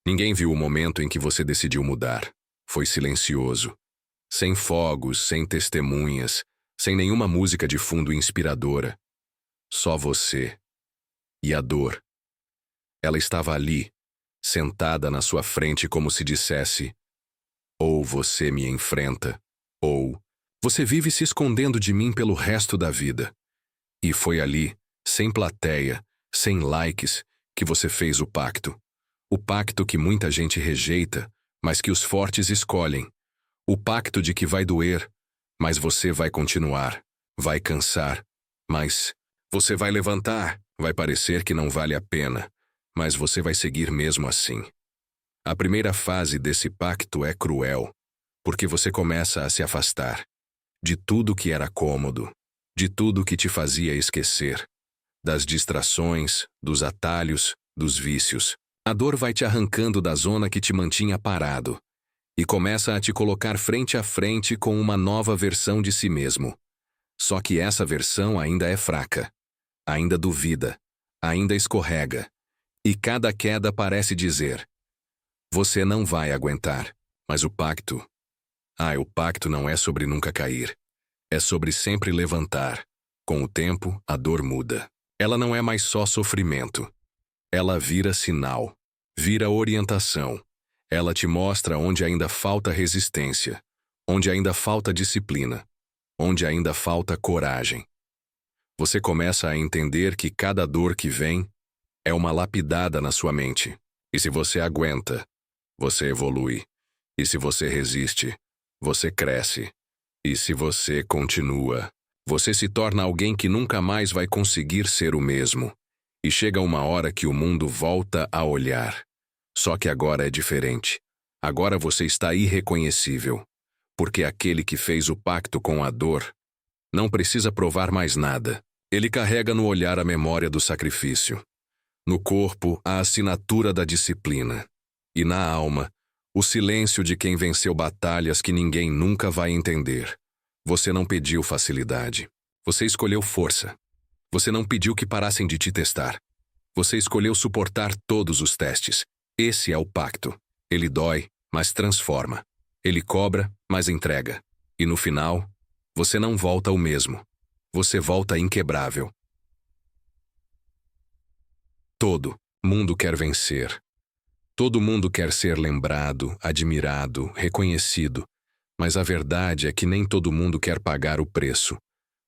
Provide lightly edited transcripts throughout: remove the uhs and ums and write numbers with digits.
Ninguém viu o momento em que você decidiu mudar. Foi silencioso. Sem fogos, sem testemunhas, sem nenhuma música de fundo inspiradora. Só você. E a dor. Ela estava ali, sentada na sua frente como se dissesse: ou você me enfrenta, ou você vive se escondendo de mim pelo resto da vida. E foi ali, sem plateia, sem likes, que você fez o pacto. O pacto que muita gente rejeita, mas que os fortes escolhem. O pacto de que vai doer, mas você vai continuar, vai cansar, mas você vai levantar, vai parecer que não vale a pena, mas você vai seguir mesmo assim. A primeira fase desse pacto é cruel, porque você começa a se afastar de tudo que era cômodo, de tudo que te fazia esquecer, das distrações, dos atalhos, dos vícios. A dor vai te arrancando da zona que te mantinha parado e começa a te colocar frente a frente com uma nova versão de si mesmo. Só que essa versão ainda é fraca, ainda duvida, ainda escorrega, e cada queda parece dizer: você não vai aguentar. Mas o pacto não é sobre nunca cair. É sobre sempre levantar. Com o tempo, a dor muda. Ela não é mais só sofrimento. Ela vira sinal, vira orientação. Ela te mostra onde ainda falta resistência, onde ainda falta disciplina, onde ainda falta coragem. Você começa a entender que cada dor que vem é uma lapidada na sua mente. E se você aguenta, você evolui. E se você resiste, você cresce. E se você continua, você se torna alguém que nunca mais vai conseguir ser o mesmo. E chega uma hora que o mundo volta a olhar. Só que agora é diferente. Agora você está irreconhecível. Porque aquele que fez o pacto com a dor não precisa provar mais nada. Ele carrega no olhar a memória do sacrifício. No corpo, a assinatura da disciplina. E na alma, o silêncio de quem venceu batalhas que ninguém nunca vai entender. Você não pediu facilidade. Você escolheu força. Você não pediu que parassem de te testar. Você escolheu suportar todos os testes. Esse é o pacto. Ele dói, mas transforma. Ele cobra, mas entrega. E no final, você não volta o mesmo. Você volta inquebrável. Todo mundo quer vencer. Todo mundo quer ser lembrado, admirado, reconhecido. Mas a verdade é que nem todo mundo quer pagar o preço.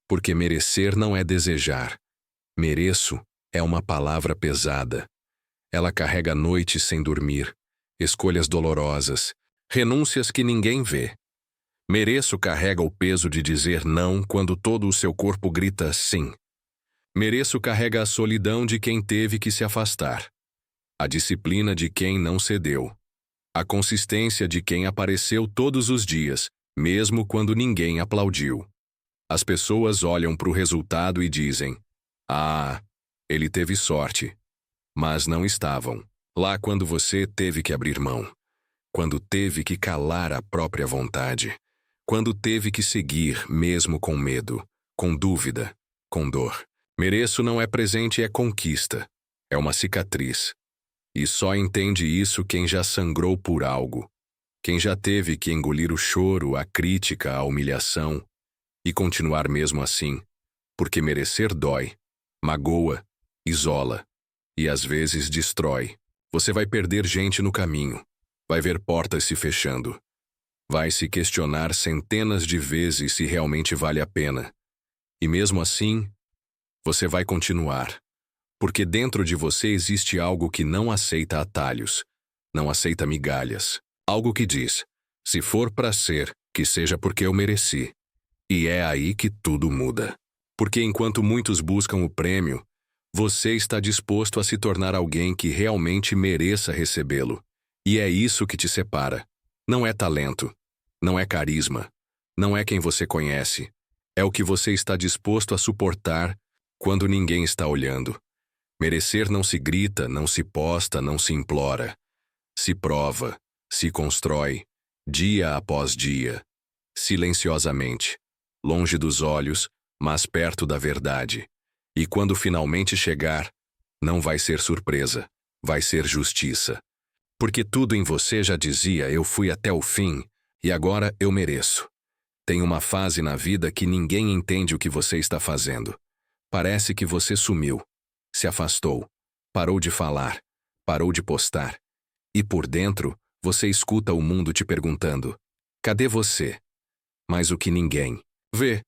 Porque merecer não é desejar. Mereço é uma palavra pesada. Ela carrega noites sem dormir, escolhas dolorosas, renúncias que ninguém vê. Mereço carrega o peso de dizer não quando todo o seu corpo grita sim. Mereço carrega a solidão de quem teve que se afastar, a disciplina de quem não cedeu, a consistência de quem apareceu todos os dias, mesmo quando ninguém aplaudiu. As pessoas olham para o resultado e dizem: ah, ele teve sorte. Mas não estavam lá quando você teve que abrir mão, quando teve que calar a própria vontade, quando teve que seguir mesmo com medo, com dúvida, com dor. Mereço não é presente, é conquista, é uma cicatriz. E só entende isso quem já sangrou por algo, quem já teve que engolir o choro, a crítica, a humilhação, e continuar mesmo assim, porque merecer dói, magoa, isola. E às vezes destrói. Você vai perder gente no caminho. Vai ver portas se fechando. Vai se questionar centenas de vezes se realmente vale a pena. E mesmo assim, você vai continuar. Porque dentro de você existe algo que não aceita atalhos, não aceita migalhas. Algo que diz: se for para ser, que seja porque eu mereci. E é aí que tudo muda. Porque enquanto muitos buscam o prêmio, você está disposto a se tornar alguém que realmente mereça recebê-lo. E é isso que te separa. Não é talento, não é carisma, não é quem você conhece. É o que você está disposto a suportar quando ninguém está olhando. Merecer não se grita, não se posta, não se implora. Se prova, se constrói, dia após dia, silenciosamente, longe dos olhos, mas perto da verdade. E quando finalmente chegar, não vai ser surpresa, vai ser justiça. Porque tudo em você já dizia: eu fui até o fim, e agora eu mereço. Tem uma fase na vida que ninguém entende o que você está fazendo. Parece que você sumiu, se afastou, parou de falar, parou de postar. E por dentro, você escuta o mundo te perguntando: cadê você? Mas o que ninguém vê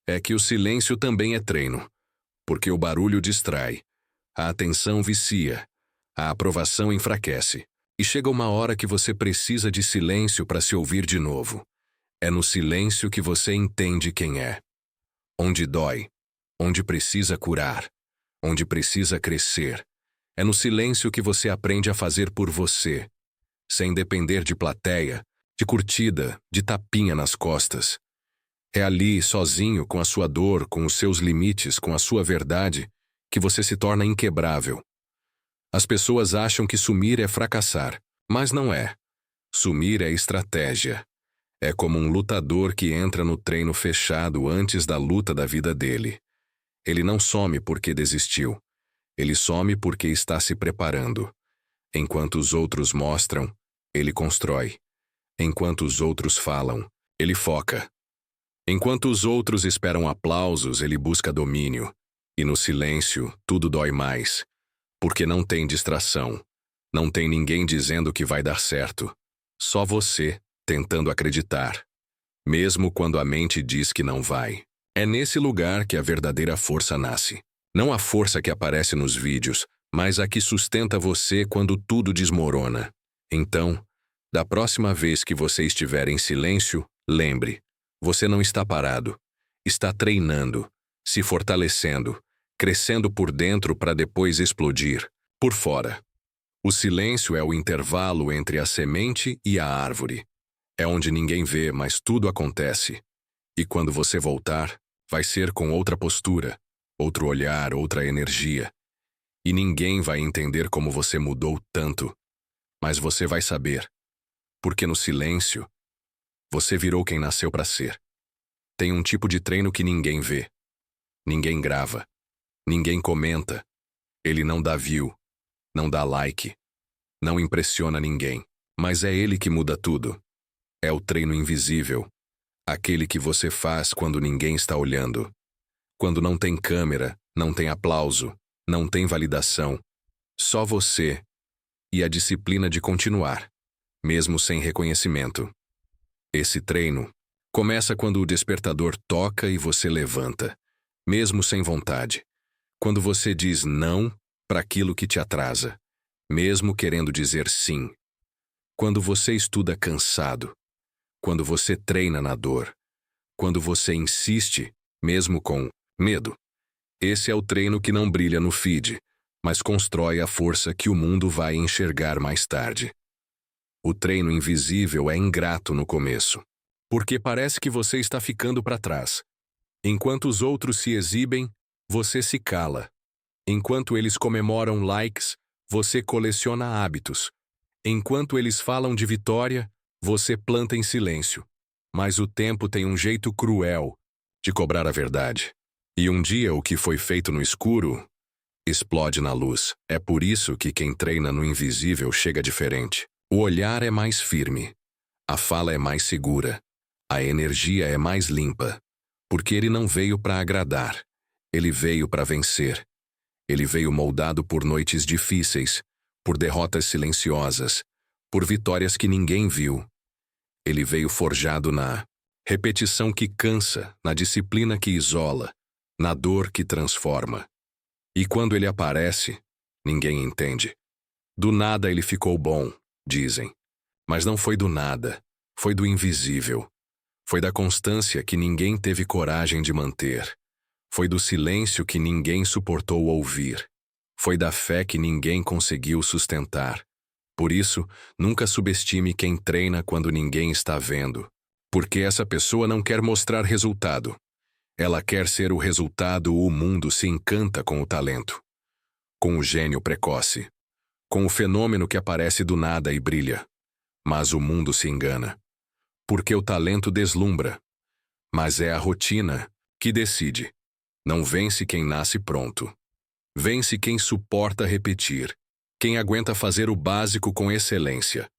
é que o silêncio também é treino. Porque o barulho distrai, a atenção vicia, a aprovação enfraquece. E chega uma hora que você precisa de silêncio para se ouvir de novo. É no silêncio que você entende quem é. Onde dói, onde precisa curar, onde precisa crescer. É no silêncio que você aprende a fazer por você, sem depender de plateia, de curtida, de tapinha nas costas. É ali, sozinho, com a sua dor, com os seus limites, com a sua verdade, que você se torna inquebrável. As pessoas acham que sumir é fracassar, mas não é. Sumir é estratégia. É como um lutador que entra no treino fechado antes da luta da vida dele. Ele não some porque desistiu. Ele some porque está se preparando. Enquanto os outros mostram, ele constrói. Enquanto os outros falam, ele foca. Enquanto os outros esperam aplausos, ele busca domínio. E no silêncio, tudo dói mais. Porque não tem distração. Não tem ninguém dizendo que vai dar certo. Só você, tentando acreditar. Mesmo quando a mente diz que não vai. É nesse lugar que a verdadeira força nasce. Não a força que aparece nos vídeos, mas a que sustenta você quando tudo desmorona. Então, da próxima vez que você estiver em silêncio, lembre, você não está parado. Está treinando, se fortalecendo, crescendo por dentro para depois explodir, por fora. O silêncio é o intervalo entre a semente e a árvore. É onde ninguém vê, mas tudo acontece. E quando você voltar, vai ser com outra postura, outro olhar, outra energia. E ninguém vai entender como você mudou tanto. Mas você vai saber. Porque no silêncio, você virou quem nasceu para ser. Tem um tipo de treino que ninguém vê. Ninguém grava. Ninguém comenta. Ele não dá view. Não dá like. Não impressiona ninguém. Mas é ele que muda tudo. É o treino invisível. Aquele que você faz quando ninguém está olhando. Quando não tem câmera, não tem aplauso, não tem validação. Só você e a disciplina de continuar, mesmo sem reconhecimento. Esse treino começa quando o despertador toca e você levanta, mesmo sem vontade. Quando você diz não para aquilo que te atrasa, mesmo querendo dizer sim. Quando você estuda cansado. Quando você treina na dor. Quando você insiste, mesmo com medo. Esse é o treino que não brilha no feed, mas constrói a força que o mundo vai enxergar mais tarde. O treino invisível é ingrato no começo, porque parece que você está ficando para trás. Enquanto os outros se exibem, você se cala. Enquanto eles comemoram likes, você coleciona hábitos. Enquanto eles falam de vitória, você planta em silêncio. Mas o tempo tem um jeito cruel de cobrar a verdade. E um dia o que foi feito no escuro explode na luz. É por isso que quem treina no invisível chega diferente. O olhar é mais firme. A fala é mais segura. A energia é mais limpa. Porque ele não veio para agradar. Ele veio para vencer. Ele veio moldado por noites difíceis, por derrotas silenciosas, por vitórias que ninguém viu. Ele veio forjado na repetição que cansa, na disciplina que isola, na dor que transforma. E quando ele aparece, ninguém entende. Do nada ele ficou bom, dizem. Mas não foi do nada, foi do invisível. Foi da constância que ninguém teve coragem de manter. Foi do silêncio que ninguém suportou ouvir. Foi da fé que ninguém conseguiu sustentar. Por isso, nunca subestime quem treina quando ninguém está vendo. Porque essa pessoa não quer mostrar resultado. Ela quer ser o resultado. O mundo se encanta com o talento. Com o gênio precoce. Com o fenômeno que aparece do nada e brilha. Mas o mundo se engana. Porque o talento deslumbra. Mas é a rotina que decide. Não vence quem nasce pronto. Vence quem suporta repetir. Quem aguenta fazer o básico com excelência,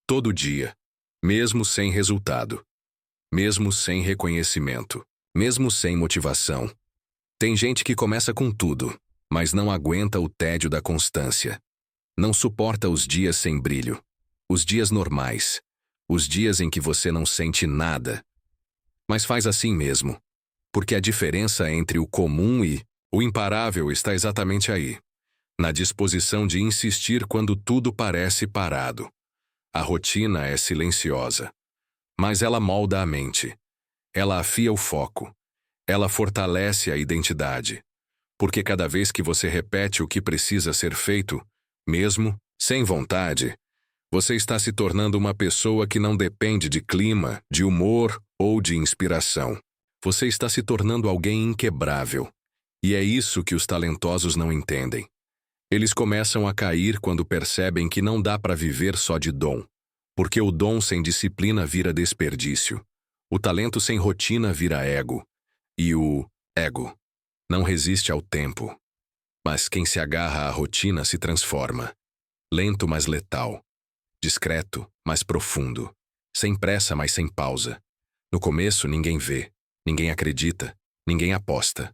todo dia, mesmo sem resultado, mesmo sem reconhecimento, mesmo sem motivação. Tem gente que começa com tudo, mas não aguenta o tédio da constância. Não suporta os dias sem brilho, os dias normais, os dias em que você não sente nada. Mas faz assim mesmo, porque a diferença entre o comum e o imparável está exatamente aí, na disposição de insistir quando tudo parece parado. A rotina é silenciosa, mas ela molda a mente. Ela afia o foco. Ela fortalece a identidade. Porque cada vez que você repete o que precisa ser feito, mesmo sem vontade, você está se tornando uma pessoa que não depende de clima, de humor ou de inspiração. Você está se tornando alguém inquebrável. E é isso que os talentosos não entendem. Eles começam a cair quando percebem que não dá para viver só de dom. Porque o dom sem disciplina vira desperdício. O talento sem rotina vira ego. E o ego não resiste ao tempo. Mas quem se agarra à rotina se transforma. Lento, mas letal. Discreto, mas profundo. Sem pressa, mas sem pausa. No começo, ninguém vê, ninguém acredita, ninguém aposta.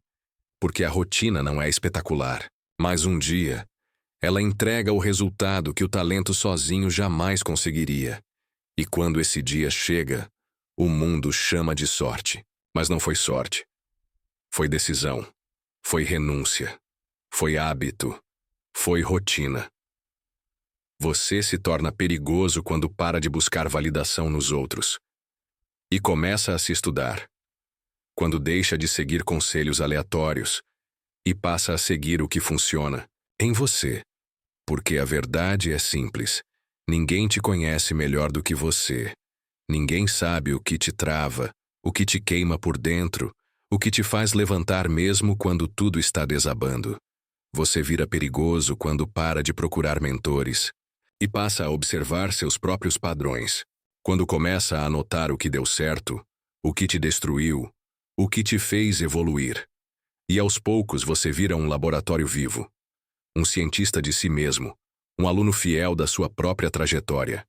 Porque a rotina não é espetacular. Mas um dia, ela entrega o resultado que o talento sozinho jamais conseguiria. E quando esse dia chega, o mundo chama de sorte. Mas não foi sorte. Foi decisão. Foi renúncia. Foi hábito. Foi rotina. Você se torna perigoso quando para de buscar validação nos outros e começa a se estudar. Quando deixa de seguir conselhos aleatórios e passa a seguir o que funciona em você. Porque a verdade é simples. Ninguém te conhece melhor do que você. Ninguém sabe o que te trava, o que te queima por dentro, o que te faz levantar mesmo quando tudo está desabando. Você vira perigoso quando para de procurar mentores e passa a observar seus próprios padrões. Quando começa a anotar o que deu certo, o que te destruiu, o que te fez evoluir. E aos poucos você vira um laboratório vivo, um cientista de si mesmo, um aluno fiel da sua própria trajetória.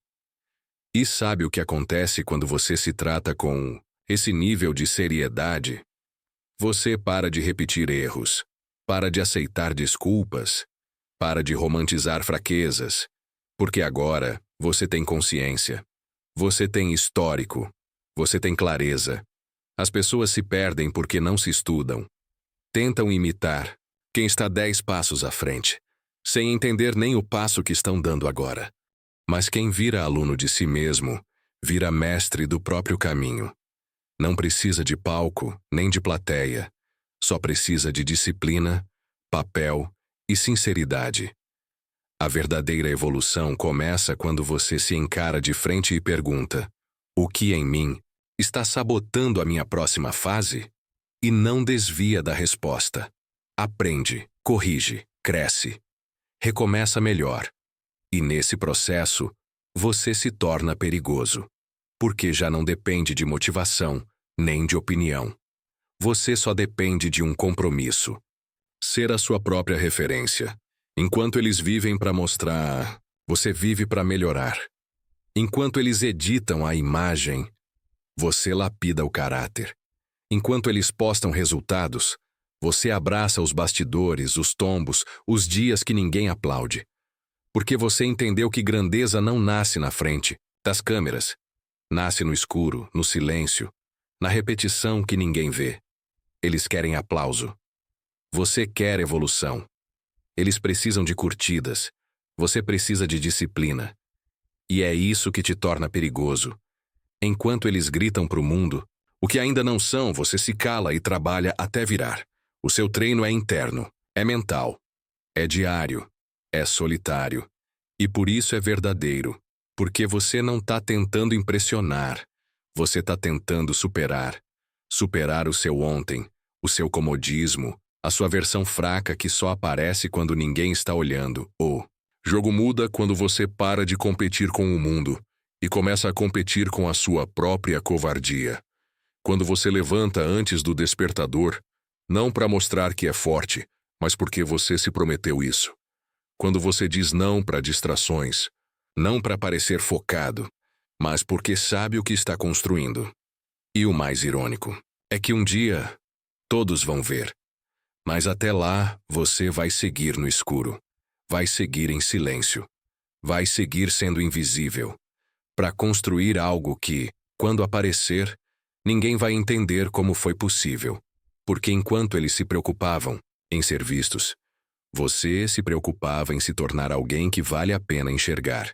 E sabe o que acontece quando você se trata com esse nível de seriedade? Você para de repetir erros, para de aceitar desculpas, para de romantizar fraquezas, porque agora você tem consciência, você tem histórico, você tem clareza. As pessoas se perdem porque não se estudam. Tentam imitar quem está 10 passos à frente, sem entender nem o passo que estão dando agora. Mas quem vira aluno de si mesmo, vira mestre do próprio caminho. Não precisa de palco, nem de plateia. Só precisa de disciplina, papel e sinceridade. A verdadeira evolução começa quando você se encara de frente e pergunta: o que em mim está sabotando a minha próxima fase? E não desvia da resposta. Aprende, corrige, cresce. Recomeça melhor. E nesse processo, você se torna perigoso. Porque já não depende de motivação, nem de opinião. Você só depende de um compromisso. Ser a sua própria referência. Enquanto eles vivem para mostrar, você vive para melhorar. Enquanto eles editam a imagem, você lapida o caráter. Enquanto eles postam resultados, você abraça os bastidores, os tombos, os dias que ninguém aplaude. Porque você entendeu que grandeza não nasce na frente das câmeras. Nasce no escuro, no silêncio, na repetição que ninguém vê. Eles querem aplauso. Você quer evolução. Eles precisam de curtidas. Você precisa de disciplina. E é isso que te torna perigoso. Enquanto eles gritam para o mundo, o que ainda não são, você se cala e trabalha até virar. O seu treino é interno, é mental, é diário, é solitário. E por isso é verdadeiro. Porque você não está tentando impressionar. Você está tentando superar. Superar o seu ontem, o seu comodismo, a sua versão fraca que só aparece quando ninguém está olhando. O jogo muda quando você para de competir com o mundo e começa a competir com a sua própria covardia. Quando você levanta antes do despertador, não para mostrar que é forte, mas porque você se prometeu isso. Quando você diz não para distrações, não para parecer focado, mas porque sabe o que está construindo. E o mais irônico é que um dia todos vão ver. Mas até lá você vai seguir no escuro. Vai seguir em silêncio. Vai seguir sendo invisível. Para construir algo que, quando aparecer, ninguém vai entender como foi possível. Porque enquanto eles se preocupavam em ser vistos, você se preocupava em se tornar alguém que vale a pena enxergar.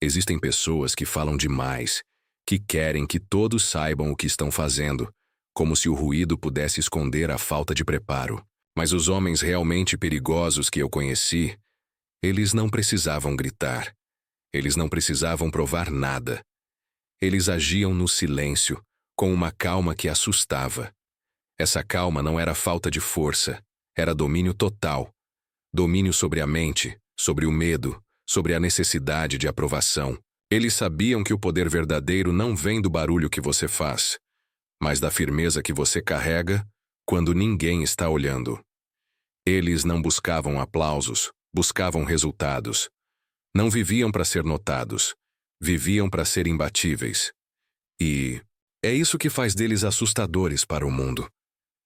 Existem pessoas que falam demais, que querem que todos saibam o que estão fazendo, como se o ruído pudesse esconder a falta de preparo. Mas os homens realmente perigosos que eu conheci, eles não precisavam gritar. Eles não precisavam provar nada. Eles agiam no silêncio, com uma calma que assustava. Essa calma não era falta de força, era domínio total. Domínio sobre a mente, sobre o medo, sobre a necessidade de aprovação. Eles sabiam que o poder verdadeiro não vem do barulho que você faz, mas da firmeza que você carrega quando ninguém está olhando. Eles não buscavam aplausos, buscavam resultados. Não viviam para ser notados, viviam para ser imbatíveis. E é isso que faz deles assustadores para o mundo.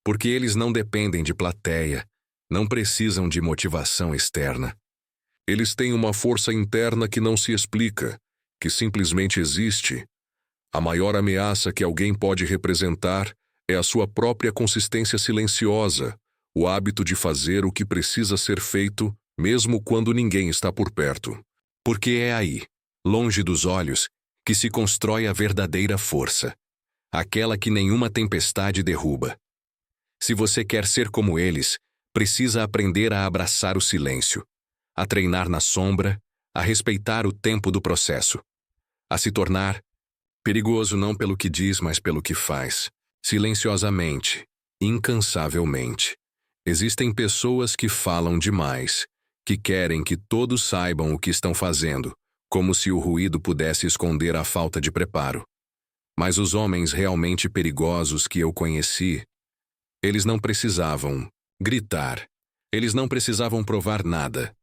Porque eles não dependem de plateia, não precisam de motivação externa. Eles têm uma força interna que não se explica, que simplesmente existe. A maior ameaça que alguém pode representar é a sua própria consistência silenciosa, o hábito de fazer o que precisa ser feito, mesmo quando ninguém está por perto. Porque é aí, longe dos olhos, que se constrói a verdadeira força, aquela que nenhuma tempestade derruba. Se você quer ser como eles, precisa aprender a abraçar o silêncio, a treinar na sombra, a respeitar o tempo do processo, a se tornar perigoso não pelo que diz, mas pelo que faz, silenciosamente, incansavelmente. Existem pessoas que falam demais, que querem que todos saibam o que estão fazendo, como se o ruído pudesse esconder a falta de preparo. Mas os homens realmente perigosos que eu conheci, eles não precisavam gritar, eles não precisavam provar nada.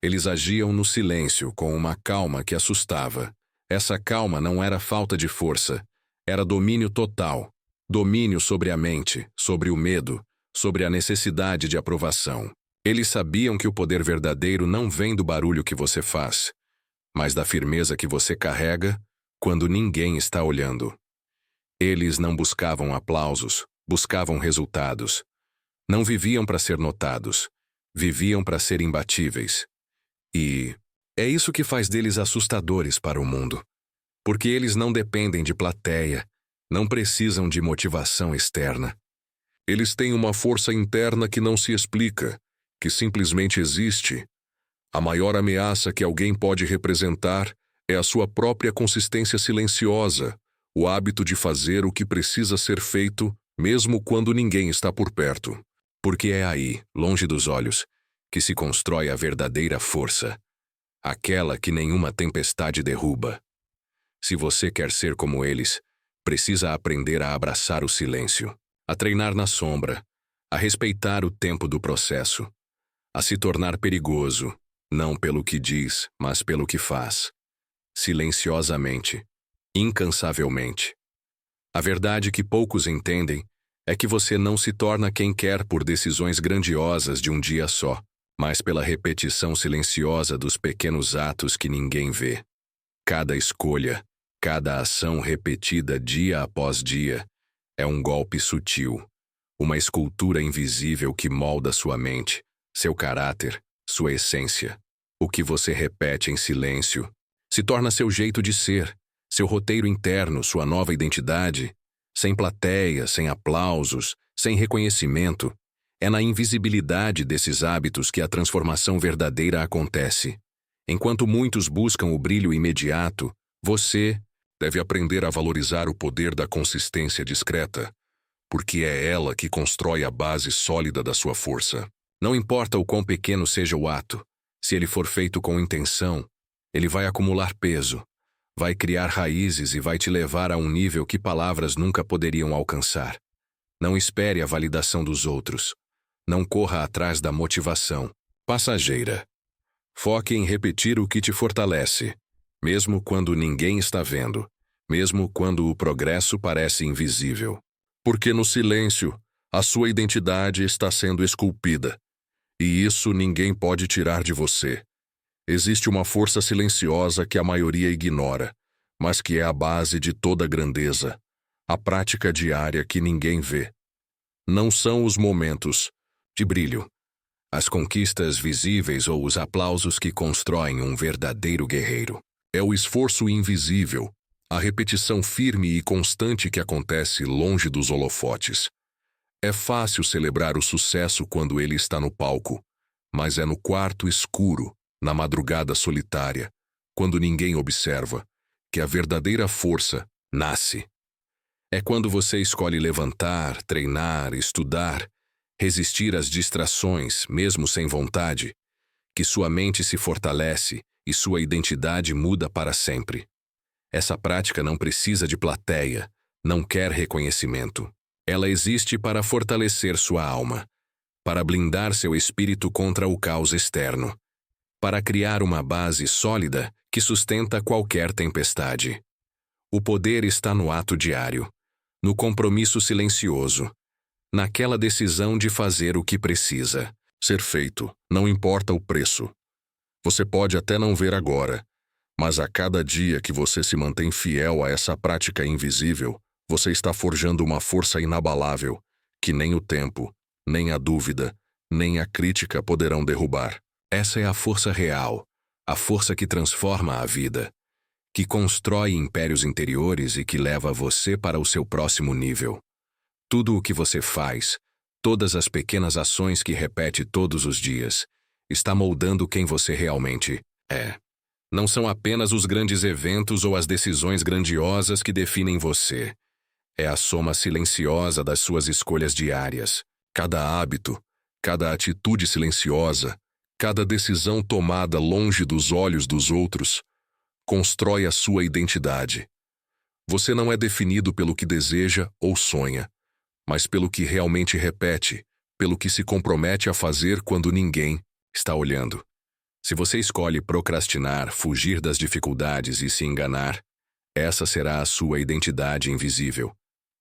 Eles agiam no silêncio com uma calma que assustava. Essa calma não era falta de força, era domínio total. Domínio sobre a mente, sobre o medo, sobre a necessidade de aprovação. Eles sabiam que o poder verdadeiro não vem do barulho que você faz, mas da firmeza que você carrega quando ninguém está olhando. Eles não buscavam aplausos, buscavam resultados. Não viviam para ser notados, viviam para ser imbatíveis. E é isso que faz deles assustadores para o mundo. Porque eles não dependem de plateia, não precisam de motivação externa. Eles têm uma força interna que não se explica, que simplesmente existe. A maior ameaça que alguém pode representar é a sua própria consistência silenciosa, o hábito de fazer o que precisa ser feito, mesmo quando ninguém está por perto. Porque é aí, longe dos olhos, que se constrói a verdadeira força, aquela que nenhuma tempestade derruba. Se você quer ser como eles, precisa aprender a abraçar o silêncio, a treinar na sombra, a respeitar o tempo do processo, a se tornar perigoso, não pelo que diz, mas pelo que faz, silenciosamente, incansavelmente. A verdade que poucos entendem é que você não se torna quem quer por decisões grandiosas de um dia só, mas pela repetição silenciosa dos pequenos atos que ninguém vê. Cada escolha, cada ação repetida dia após dia, é um golpe sutil, uma escultura invisível que molda sua mente, seu caráter, sua essência. O que você repete em silêncio se torna seu jeito de ser, seu roteiro interno, sua nova identidade. Sem plateia, sem aplausos, sem reconhecimento. É na invisibilidade desses hábitos que a transformação verdadeira acontece. Enquanto muitos buscam o brilho imediato, você deve aprender a valorizar o poder da consistência discreta, porque é ela que constrói a base sólida da sua força. Não importa o quão pequeno seja o ato, se ele for feito com intenção, ele vai acumular peso, vai criar raízes e vai te levar a um nível que palavras nunca poderiam alcançar. Não espere a validação dos outros. Não corra atrás da motivação passageira. Foque em repetir o que te fortalece, mesmo quando ninguém está vendo, mesmo quando o progresso parece invisível. Porque no silêncio, a sua identidade está sendo esculpida. E isso ninguém pode tirar de você. Existe uma força silenciosa que a maioria ignora, mas que é a base de toda grandeza, a prática diária que ninguém vê. Não são os momentos de brilho, as conquistas visíveis ou os aplausos que constroem um verdadeiro guerreiro. É o esforço invisível, a repetição firme e constante que acontece longe dos holofotes. É fácil celebrar o sucesso quando ele está no palco, mas é no quarto escuro, na madrugada solitária, quando ninguém observa, que a verdadeira força nasce. É quando você escolhe levantar, treinar, estudar, resistir às distrações, mesmo sem vontade, que sua mente se fortalece e sua identidade muda para sempre. Essa prática não precisa de plateia, não quer reconhecimento. Ela existe para fortalecer sua alma, para blindar seu espírito contra o caos externo, para criar uma base sólida que sustenta qualquer tempestade. O poder está no ato diário, no compromisso silencioso, naquela decisão de fazer o que precisa ser feito, não importa o preço. Você pode até não ver agora, mas a cada dia que você se mantém fiel a essa prática invisível, você está forjando uma força inabalável, que nem o tempo, nem a dúvida, nem a crítica poderão derrubar. Essa é a força real, a força que transforma a vida, que constrói impérios interiores e que leva você para o seu próximo nível. Tudo o que você faz, todas as pequenas ações que repete todos os dias, está moldando quem você realmente é. Não são apenas os grandes eventos ou as decisões grandiosas que definem você. É a soma silenciosa das suas escolhas diárias. Cada hábito, cada atitude silenciosa, cada decisão tomada longe dos olhos dos outros, constrói a sua identidade. Você não é definido pelo que deseja ou sonha, mas pelo que realmente repete, pelo que se compromete a fazer quando ninguém está olhando. Se você escolhe procrastinar, fugir das dificuldades e se enganar, essa será a sua identidade invisível.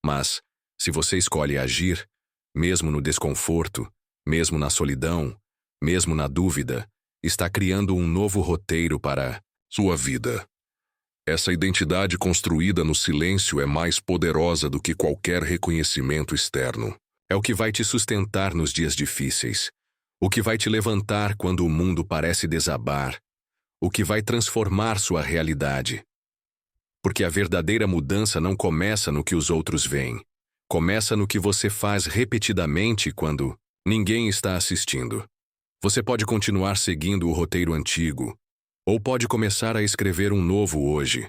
Mas, se você escolhe agir, mesmo no desconforto, mesmo na solidão, mesmo na dúvida, está criando um novo roteiro para sua vida. Essa identidade construída no silêncio é mais poderosa do que qualquer reconhecimento externo. É o que vai te sustentar nos dias difíceis, o que vai te levantar quando o mundo parece desabar, o que vai transformar sua realidade. Porque a verdadeira mudança não começa no que os outros veem, começa no que você faz repetidamente quando ninguém está assistindo. Você pode continuar seguindo o roteiro antigo, ou pode começar a escrever um novo hoje.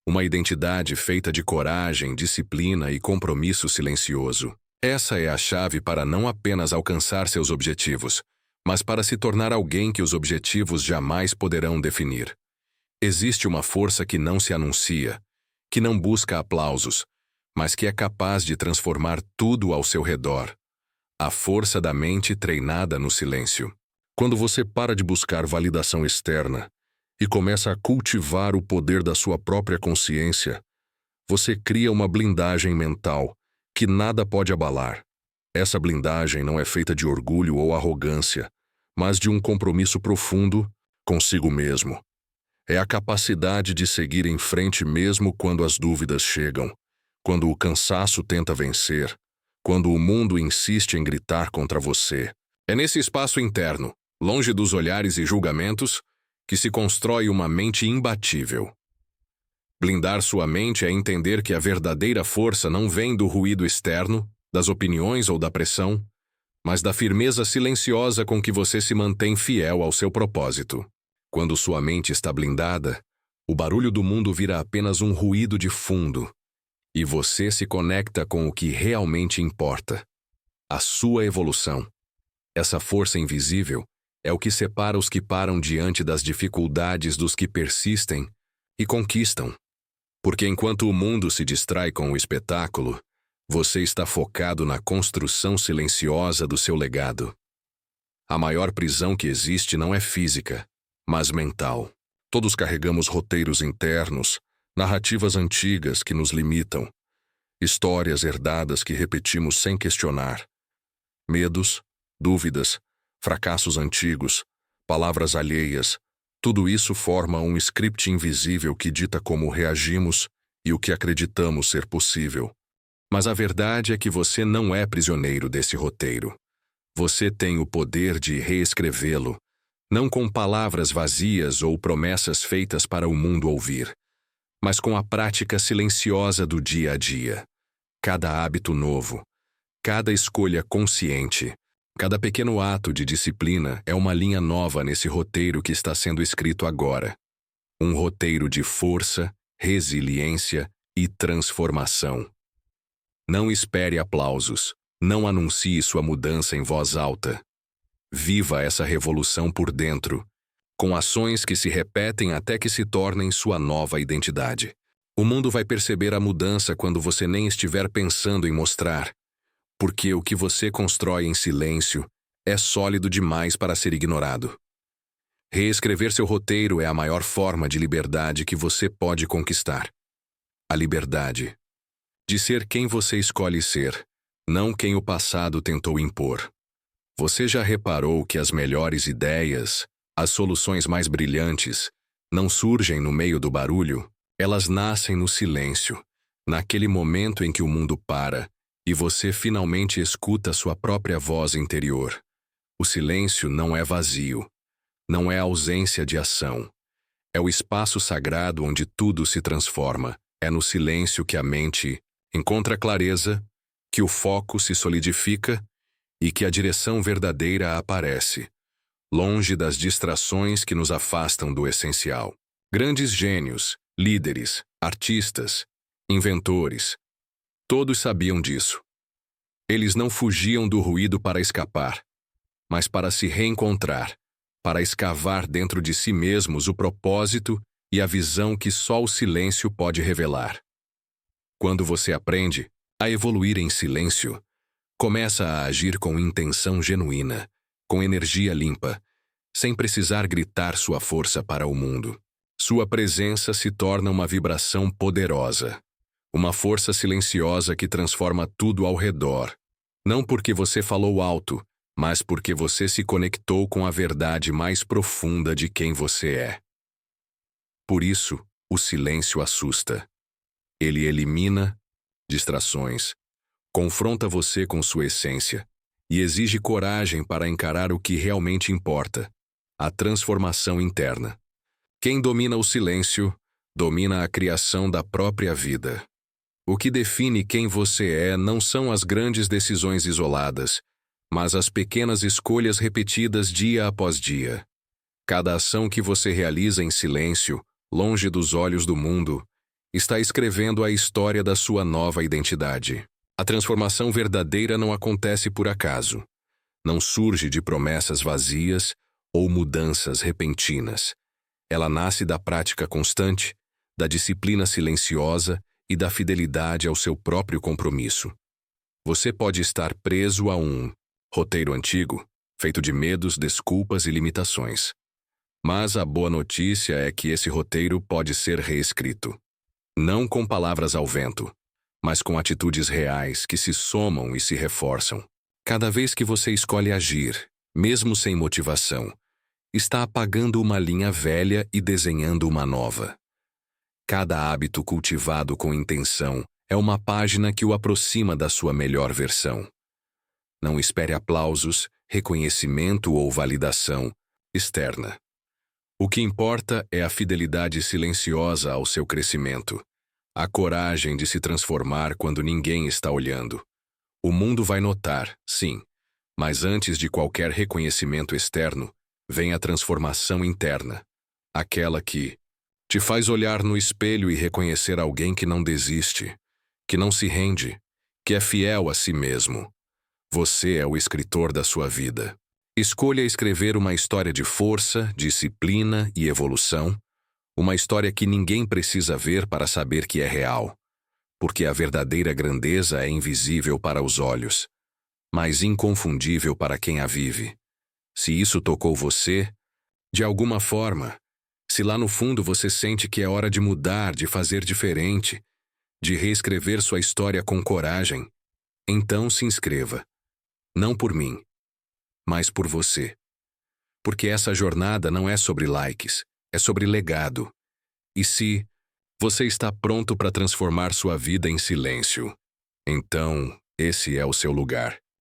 Uma identidade feita de coragem, disciplina e compromisso silencioso. Essa é a chave para não apenas alcançar seus objetivos, mas para se tornar alguém que os objetivos jamais poderão definir. Existe uma força que não se anuncia, que não busca aplausos, mas que é capaz de transformar tudo ao seu redor. A força da mente treinada no silêncio. Quando você para de buscar validação externa e começa a cultivar o poder da sua própria consciência, você cria uma blindagem mental que nada pode abalar. Essa blindagem não é feita de orgulho ou arrogância, mas de um compromisso profundo consigo mesmo. É a capacidade de seguir em frente mesmo quando as dúvidas chegam, quando o cansaço tenta vencer, quando o mundo insiste em gritar contra você. É nesse espaço interno, longe dos olhares e julgamentos, que se constrói uma mente imbatível. Blindar sua mente é entender que a verdadeira força não vem do ruído externo, das opiniões ou da pressão, mas da firmeza silenciosa com que você se mantém fiel ao seu propósito. Quando sua mente está blindada, o barulho do mundo vira apenas um ruído de fundo, e você se conecta com o que realmente importa, a sua evolução. Essa força invisível é o que separa os que param diante das dificuldades dos que persistem e conquistam. Porque enquanto o mundo se distrai com o espetáculo, você está focado na construção silenciosa do seu legado. A maior prisão que existe não é física, mas mental. Todos carregamos roteiros internos, narrativas antigas que nos limitam, histórias herdadas que repetimos sem questionar. Medos, dúvidas, fracassos antigos, palavras alheias, tudo isso forma um script invisível que dita como reagimos e o que acreditamos ser possível. Mas a verdade é que você não é prisioneiro desse roteiro. Você tem o poder de reescrevê-lo, não com palavras vazias ou promessas feitas para o mundo ouvir, mas com a prática silenciosa do dia a dia. Cada hábito novo, cada escolha consciente, cada pequeno ato de disciplina é uma linha nova nesse roteiro que está sendo escrito agora. Um roteiro de força, resiliência e transformação. Não espere aplausos, não anuncie sua mudança em voz alta. Viva essa revolução por dentro, com ações que se repetem até que se tornem sua nova identidade. O mundo vai perceber a mudança quando você nem estiver pensando em mostrar, porque o que você constrói em silêncio é sólido demais para ser ignorado. Reescrever seu roteiro é a maior forma de liberdade que você pode conquistar. A liberdade de ser quem você escolhe ser, não quem o passado tentou impor. Você já reparou que as melhores ideias, as soluções mais brilhantes, não surgem no meio do barulho? Elas nascem no silêncio, naquele momento em que o mundo para e você finalmente escuta sua própria voz interior. O silêncio não é vazio, não é ausência de ação. É o espaço sagrado onde tudo se transforma. É no silêncio que a mente encontra clareza, que o foco se solidifica e que a direção verdadeira aparece, longe das distrações que nos afastam do essencial. Grandes gênios, líderes, artistas, inventores, todos sabiam disso. Eles não fugiam do ruído para escapar, mas para se reencontrar, para escavar dentro de si mesmos o propósito e a visão que só o silêncio pode revelar. Quando você aprende a evoluir em silêncio, começa a agir com intenção genuína, com energia limpa, sem precisar gritar sua força para o mundo. Sua presença se torna uma vibração poderosa, uma força silenciosa que transforma tudo ao redor, não porque você falou alto, mas porque você se conectou com a verdade mais profunda de quem você é. Por isso, o silêncio assusta. Ele elimina distrações, confronta você com sua essência e exige coragem para encarar o que realmente importa, a transformação interna. Quem domina o silêncio, domina a criação da própria vida. O que define quem você é não são as grandes decisões isoladas, mas as pequenas escolhas repetidas dia após dia. Cada ação que você realiza em silêncio, longe dos olhos do mundo, está escrevendo a história da sua nova identidade. A transformação verdadeira não acontece por acaso. Não surge de promessas vazias ou mudanças repentinas. Ela nasce da prática constante, da disciplina silenciosa e da fidelidade ao seu próprio compromisso. Você pode estar preso a um roteiro antigo, feito de medos, desculpas e limitações. Mas a boa notícia é que esse roteiro pode ser reescrito. Não com palavras ao vento, mas com atitudes reais que se somam e se reforçam. Cada vez que você escolhe agir, mesmo sem motivação, está apagando uma linha velha e desenhando uma nova. Cada hábito cultivado com intenção é uma página que o aproxima da sua melhor versão. Não espere aplausos, reconhecimento ou validação externa. O que importa é a fidelidade silenciosa ao seu crescimento, a coragem de se transformar quando ninguém está olhando. O mundo vai notar, sim, mas antes de qualquer reconhecimento externo, vem a transformação interna, aquela que te faz olhar no espelho e reconhecer alguém que não desiste, que não se rende, que é fiel a si mesmo. Você é o escritor da sua vida. Escolha escrever uma história de força, disciplina e evolução, uma história que ninguém precisa ver para saber que é real, porque a verdadeira grandeza é invisível para os olhos, mas inconfundível para quem a vive. Se isso tocou você, De alguma forma, se lá no fundo você sente que é hora de mudar, de fazer diferente, de reescrever sua história com coragem, então se inscreva. Não por mim, mas por você. Porque essa jornada não é sobre likes, é sobre legado. E se você está pronto para transformar sua vida em silêncio, então esse é o seu lugar.